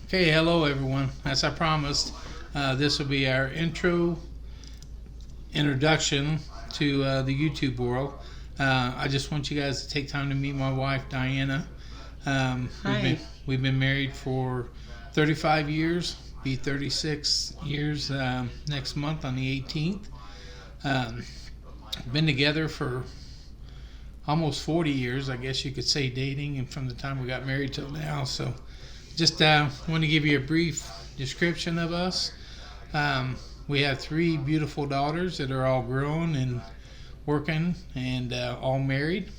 Okay, hello everyone. As I promised, this will be our introduction to the YouTube world. I just want you guys to take time to meet my wife, Diana. Um, we've been Hi. we've been married for 35 years. Be 36 years next month on the 18th. Um, been together for almost 40 years, I guess you could say, dating, and from the time we got married till now. So, just want to give you a brief description of us. Um, we have three beautiful daughters that are all grown and working and all married.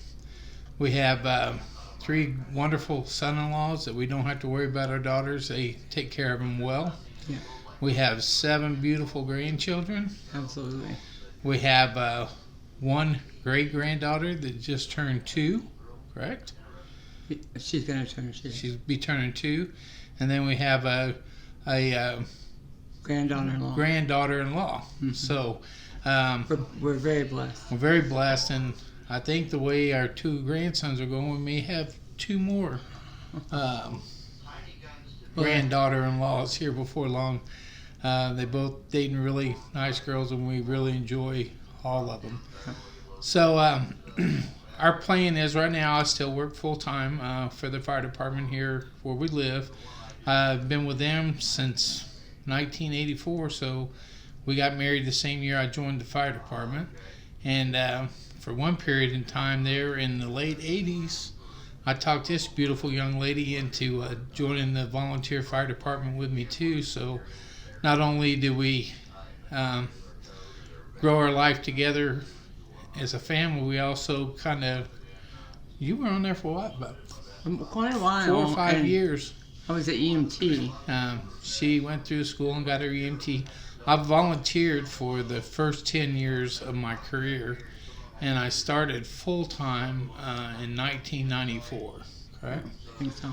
We have three wonderful son-in-laws that we don't have to worry about our daughters. They take care of them well. Yeah, We have seven beautiful grandchildren. absolutely. We have one great-granddaughter that just turned 2, correct? She's going to turn 2. She'll be turning 2. And then we have a Granddaughter-in-law. granddaughter-in-law. Mhm. So We're very blessed. we're very blessed, and I think the way our two grandsons are going, we may have two more granddaughter-in-laws here before long. They both dating really nice girls, and we really enjoy all of them. So our plan is right now I still work full-time for the fire department here where we live. I've been with them since 1984, so we got married the same year I joined the fire department. And for one period in time there in the late 80s, I talked this beautiful young lady into joining the volunteer fire department with me too. So not only do we grow our life together as a family, we also kind of, you were on there for what, about Quite a while. 4 or 5 and years. I was at EMT. She went through school and got her EMT. I volunteered for the first 10 years of my career, and I started full-time in 1994, correct? I think so.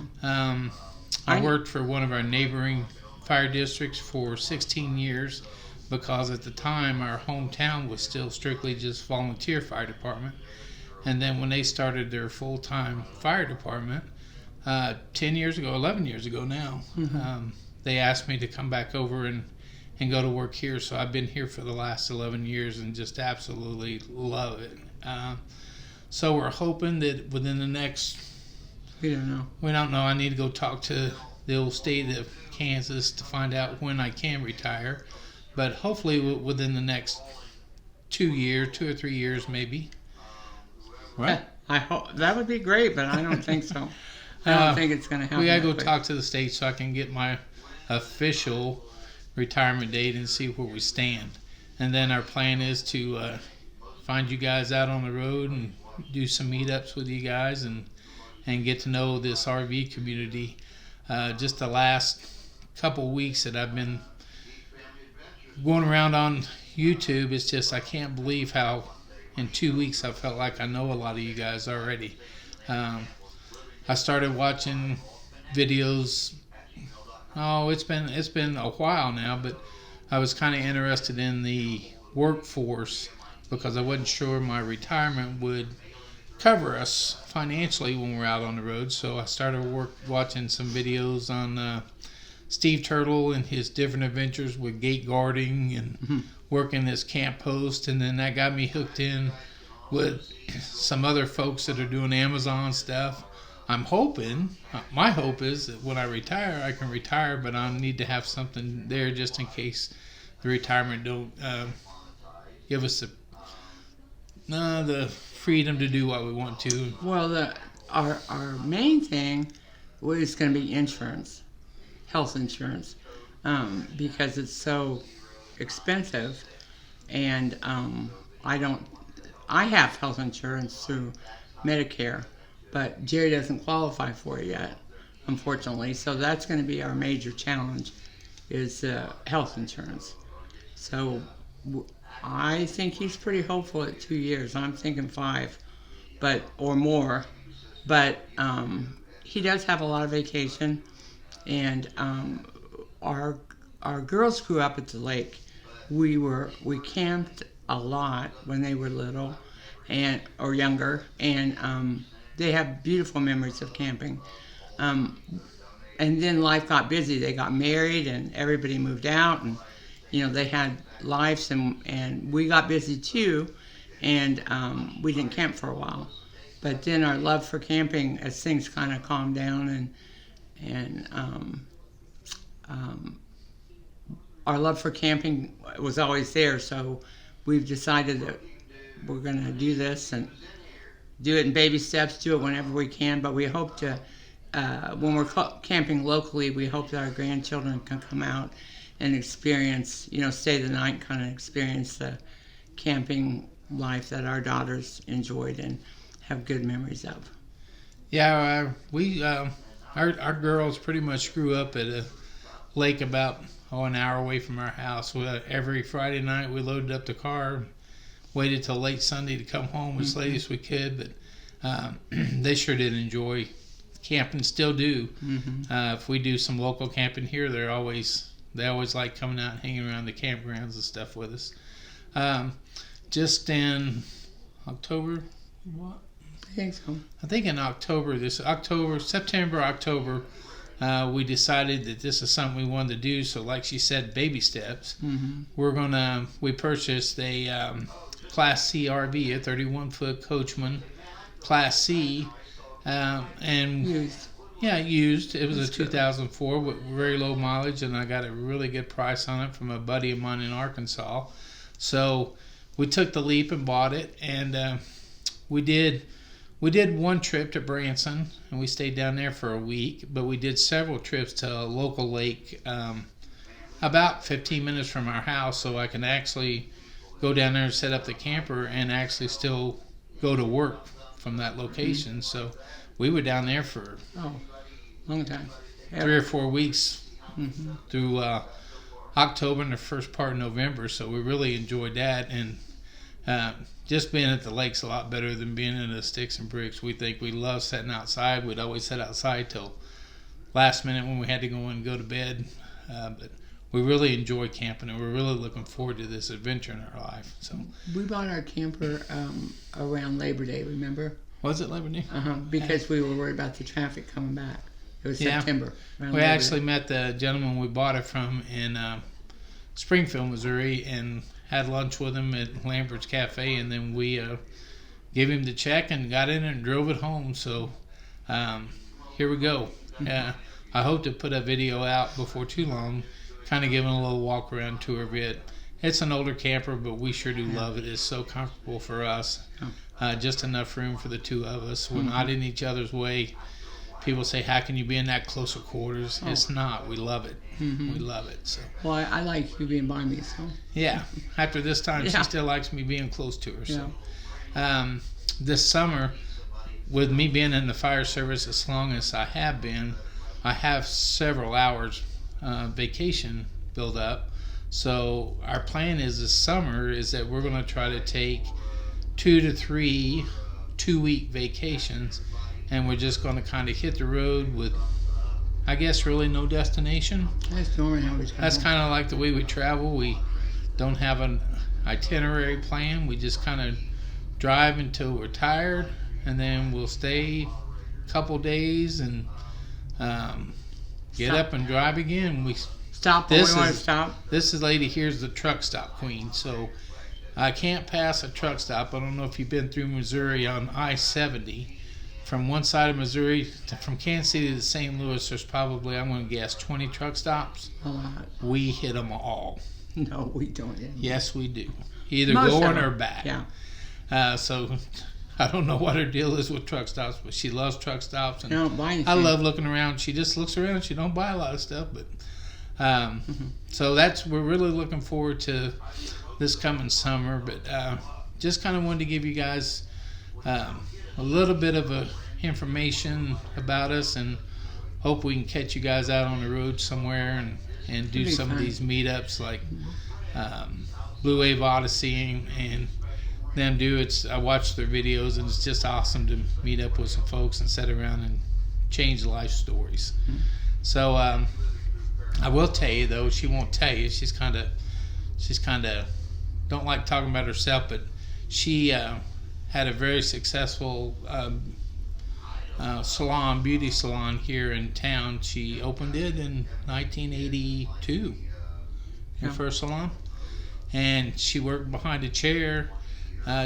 I worked for one of our neighboring fire districts for 16 years because at the time our hometown was still strictly just volunteer fire department. And then when they started their full-time fire department, 10 years ago, 11 years ago now, they asked me to come back over and go to work here. So I've been here for the last 11 years and just absolutely love it. So we're hoping that within the next, We don't know. we don't know, I need to go talk to the old state of Kansas to find out when I can retire. But hopefully within the next 2 or 3 years maybe. Right? I hope that would be great, but I don't think so. I don't think it's going to happen. We gotta go that quick. talk to the state so I can get my official retirement date and see where we stand. And then our plan is to find you guys out on the road and do some meetups with you guys and get to know this RV community. Just the last couple weeks that I've been going around on YouTube, it's just I can't believe how in 2 weeks I felt like I know a lot of you guys already. I started watching videos. Oh, it's been a while now, but I was kind of interested in the workforce because I wasn't sure my retirement would cover us financially when we're out on the road. So I started watching some videos on Steve Turtle and his different adventures with gate guarding and working as camp host, and then that got me hooked in with some other folks that are doing Amazon stuff. I'm hoping, my hope is that when I retire, I can retire, but I need to have something there just in case the retirement don't give us the freedom to do what we want to. Well, our main thing was going to be insurance, health insurance, because it's so expensive, and I have health insurance through Medicare, but Jerry doesn't qualify for it yet, unfortunately. So that's going to be our major challenge, is health insurance. So I think he's pretty hopeful at 2 years. I'm thinking 5, or more. But he does have a lot of vacation, and our girls grew up at the lake. We camped a lot when they were little or younger, and they have beautiful memories of camping. and then life got busy. They got married, and everybody moved out, and they had lives, and we got busy too, and we didn't camp for a while. But then our love for camping, as things kind of calmed down, and our love for camping was always there. So we've decided that we're going to do this and do it in baby steps, do it whenever we can. But we hope to, when we're camping locally, we hope that our grandchildren can come out and experience, stay the night, kind of experience the camping life that our daughters enjoyed and have good memories of. Yeah, our girls pretty much grew up at a lake about an hour away from our house. Every Friday night we loaded up the car, waited till late Sunday to come home as late as we could. But they sure did enjoy camping, still do. If we do some local camping here, they always like coming out and hanging around the campgrounds and stuff with us. Just in October, what? I think so. I think in September, October, we decided that this is something we wanted to do. So like she said, baby steps. We purchased a Class C RV, a 31-foot Coachman Class C, and Used. yeah, used. It was That's a 2004 with very low mileage, and I got a really good price on it from a buddy of mine in Arkansas. So we took the leap and bought it, and we did one trip to Branson, and we stayed down there for a week. But we did several trips to a local lake, about 15 minutes from our house, so I can actually go down there and set up the camper and actually still go to work from that location. So we were down there for long time, 3 or 4 weeks through October and the first part of November. So we really enjoyed that, and just being at the lake's a lot better than being in the sticks and bricks. We love sitting outside. We'd always sit outside till last minute when we had to go in and go to bed. But we really enjoy camping, and we're really looking forward to this adventure in our life. So we bought our camper around Labor Day, remember? was it Labor Day? Because we were worried about the traffic coming back. It was September. We actually met the gentleman we bought it from in Springfield, Missouri, and had lunch with him at Lambert's Cafe, and then we gave him the check and got in and drove it home. So here we go. I hope to put a video out before too long, kind of giving a little walk around tour of it. It's an older camper, but we sure do love it. It's so comfortable for us. Just enough room for the two of us. We're not in each other's way. People say, how can you be in that closer quarters? It's not. We love it. We love it. So. Well, I like you being by me, so. Yeah. After this time, she still likes me being close to her. So, this summer, with me being in the fire service as long as I have been, I have several hours vacation built up. So our plan is this summer is that we're going to try to take 2 to 3 2-week vacations, and we're just going to kind of hit the road with, I guess, really no destination. That's normally how we travel. That's kind of like the way we travel. We don't have an itinerary plan. We just kind of drive until we're tired, and then we'll stay a couple days and get up and drive again. We stop when we want to stop. This lady here's the truck stop queen, so I can't pass a truck stop. I don't know if you've been through Missouri on I-70. From one side of Missouri, from Kansas City to St. Louis, there's probably, I'm going to guess, 20 truck stops. A lot. We hit them all. No, we don't. Yes, we do. Either going or back. Yeah. So I don't know what her deal is with truck stops, but she loves truck stops. And I don't buy anything. I love looking around. She just looks around. She don't buy a lot of stuff, but so we're really looking forward to this coming summer. But just kind of wanted to give you guys a little bit of information about us, and hope we can catch you guys out on the road somewhere and do some of these meetups like Blue Wave Odyssey and them do. I watch their videos, and it's just awesome to meet up with some folks and sit around and change life stories. So I will tell you though, she won't tell you. She's kind of don't like talking about herself, but she had a very successful salon, beauty salon here in town. She opened it in 1982, her first salon, and she worked behind a chair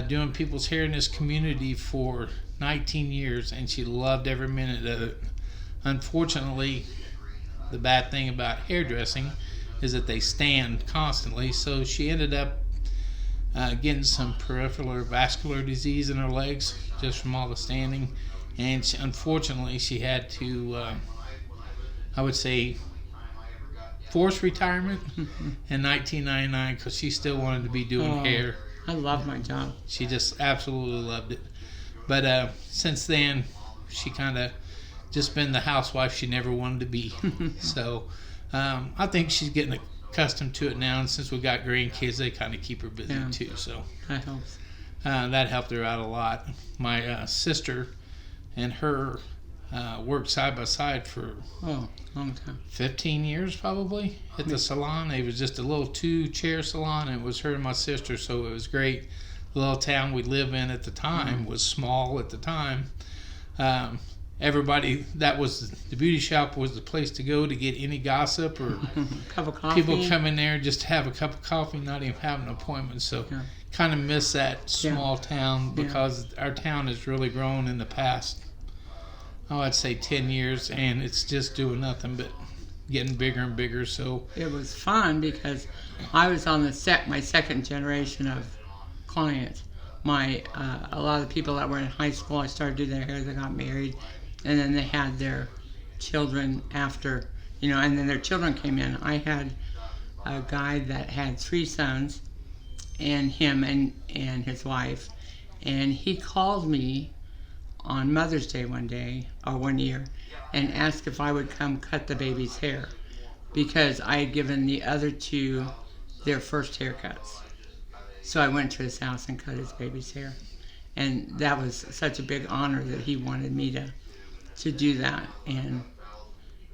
doing people's hair in this community for 19 years, and she loved every minute of it. Unfortunately, the bad thing about hairdressing is that they stand constantly, so she ended up getting some peripheral vascular disease in her legs just from all the standing, and unfortunately she had to, I would say, force retirement in 1999 because she still wanted to be doing hair. I love my job. She just absolutely loved it. But since then, she kind of just been the housewife she never wanted to be. So I think she's getting accustomed to it now, and since we got grandkids, they kind of keep her busy too. So that helps. That helped her out a lot. My sister and her worked side by side for long time. 15 years probably at the salon. It was just a little 2-chair salon, and it was her and my sister, so it was great. The little town we live in at the time was small at the time. Everybody, that was the beauty shop was the place to go to get any gossip or cup of coffee. People come in there just to have a cup of coffee, not even have an appointment. So kind of miss that small town because our town has really grown in the past, I'd say 10 years, and it's just doing nothing but getting bigger and bigger. So it was fun because I was on my second generation of clients. A lot of the people that were in high school, I started doing their hair, they got married, and then they had their children after, and then their children came in. I had a guy that had 3 sons, and him and his wife, and he called me on Mother's Day one year and asked if I would come cut the baby's hair because I had given the other 2 their first haircuts. So I went to his house and cut his baby's hair, and that was such a big honor that he wanted me to do that. And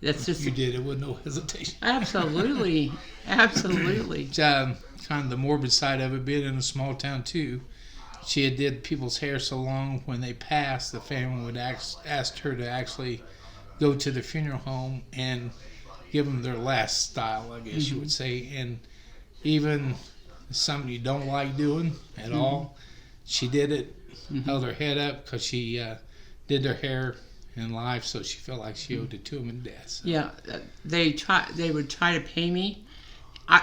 that's just, you did it with no hesitation. Absolutely. Kind of the morbid side of it, being in a small town too. She had did people's hair so long, when they passed, the family would ask her to actually go to the funeral home and give them their last style, I guess you would say. And even something you don't like doing at all, she did it, held her head up because she did their hair in life, so she felt like she owed it to them in death. So. Yeah, they would try to pay me.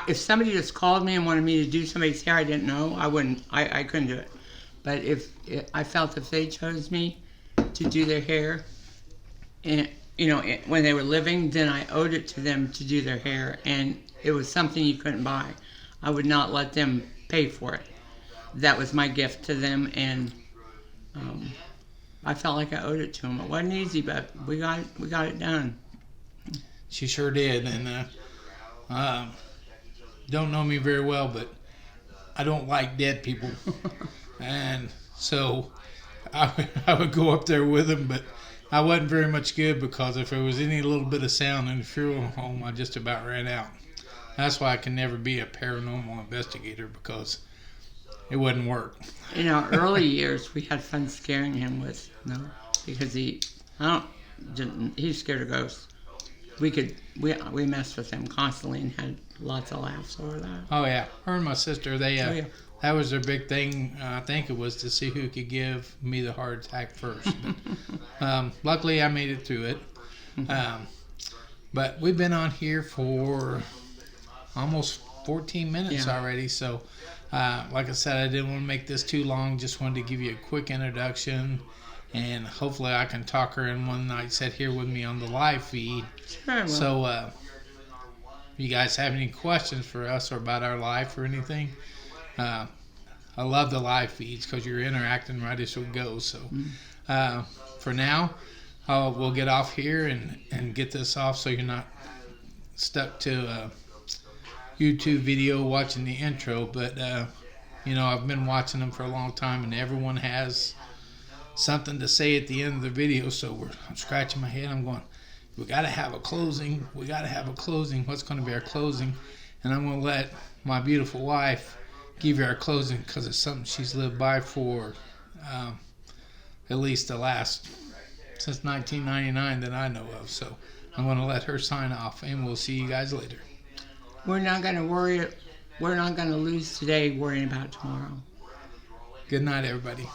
If somebody just called me and wanted me to do somebody's hair I didn't know, I couldn't do it. But I felt if they chose me to do their hair, and when they were living, then I owed it to them to do their hair, and it was something you couldn't buy. I would not let them pay for it. That was my gift to them, and I felt like I owed it to them. It wasn't easy, but we got it done. She sure did, and don't know me very well, but I don't like dead people. And so I would go up there with them, but I wasn't very much good because if there was any little bit of sound in the funeral home, I just about ran out. That's why I can never be a paranormal investigator, because it wouldn't work. In our early years, we had fun scaring him because he's scared of ghosts. We messed with him constantly and had lots of laughs over that. Oh yeah, her and my sister, that was their big thing. I think it was to see who could give me the heart attack first. But, luckily, I made it through it. But we've been on here for almost 14 minutes already. So, like I said, I didn't want to make this too long. Just wanted to give you a quick introduction. And hopefully I can talk her in one night, sit here with me on the live feed. Sure. So, if you guys have any questions for us or about our life or anything, I love the live feeds because you're interacting right as we go. So, for now, we'll get off here and get this off so you're not stuck to a YouTube video watching the intro. But, I've been watching them for a long time, and everyone has something to say at the end of the video. So I'm scratching my head. I'm going, we got to have a closing. What's going to be our closing? And I'm going to let my beautiful wife give you our closing because it's something she's lived by for at least the last since 1999 that I know of. So I'm going to let her sign off, and we'll see you guys later. We're not going to worry. We're not going to lose today worrying about tomorrow. Good night, everybody.